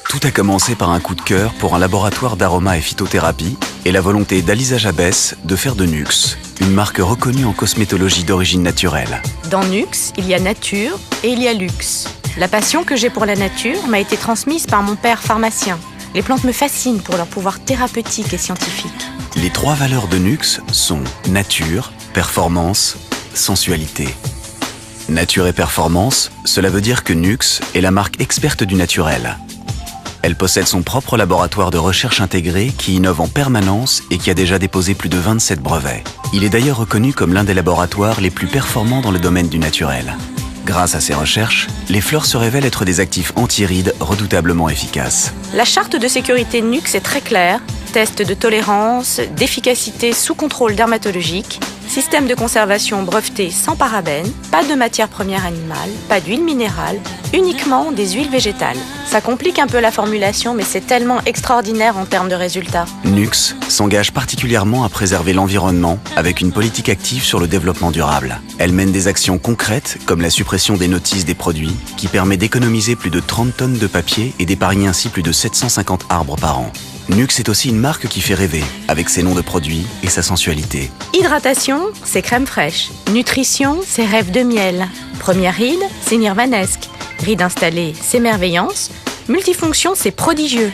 Tout a commencé par un coup de cœur pour un laboratoire d'aroma et phytothérapie et la volonté d'Alisa Jabès de faire de Nuxe une marque reconnue en cosmétologie d'origine naturelle. Dans Nuxe, il y a nature et il y a luxe. La passion que j'ai pour la nature m'a été transmise par mon père pharmacien. Les plantes me fascinent pour leur pouvoir thérapeutique et scientifique. Les 3 valeurs de Nuxe sont nature, performance, sensualité. Nature et performance, cela veut dire que Nuxe est la marque experte du naturel. Elle possède son propre laboratoire de recherche intégré qui innove en permanence et qui a déjà déposé plus de 27 brevets. Il est d'ailleurs reconnu comme l'un des laboratoires les plus performants dans le domaine du naturel. Grâce à ses recherches, les fleurs se révèlent être des actifs anti-rides redoutablement efficaces. La charte de sécurité Nuxe est très claire. Test de tolérance, d'efficacité sous contrôle dermatologique, système de conservation breveté sans parabènes, pas de matières premières animales, pas d'huile minérale, uniquement des huiles végétales. Ça complique un peu la formulation, mais c'est tellement extraordinaire en termes de résultats. Nuxe s'engage particulièrement à préserver l'environnement avec une politique active sur le développement durable. Elle mène des actions concrètes comme la suppression des notices des produits qui permet d'économiser plus de 30 tonnes de papier et d'épargner ainsi plus de 750 arbres par an. Nuxe est aussi une marque qui fait rêver, avec ses noms de produits et sa sensualité. Hydratation, c'est crème fraîche. Nutrition, c'est rêve de miel. Première ride, c'est nirvanesque. Ride installée, c'est merveillance. Multifonction, c'est prodigieux.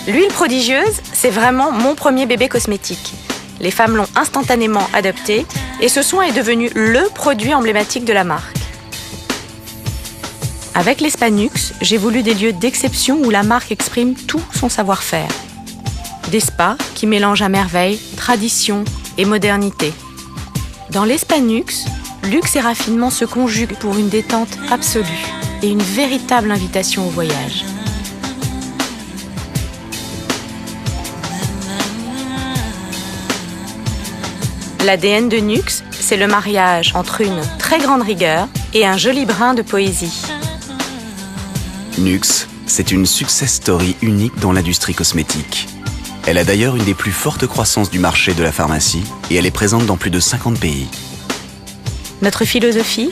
L'huile prodigieuse, c'est vraiment mon premier bébé cosmétique. Les femmes l'ont instantanément adopté et ce soin est devenu le produit emblématique de la marque. Avec l'Espa Nuxe, j'ai voulu des lieux d'exception où la marque exprime tout son savoir-faire. Des spas qui mélangent à merveille tradition et modernité. Dans l'Espa Nuxe, luxe et raffinement se conjuguent pour une détente absolue et une véritable invitation au voyage. L'ADN de Nuxe, c'est le mariage entre une très grande rigueur et un joli brin de poésie. Nuxe, c'est une success story unique dans l'industrie cosmétique. Elle a d'ailleurs une des plus fortes croissances du marché de la pharmacie et elle est présente dans plus de 50 pays. Notre philosophie,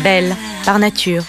belle par nature.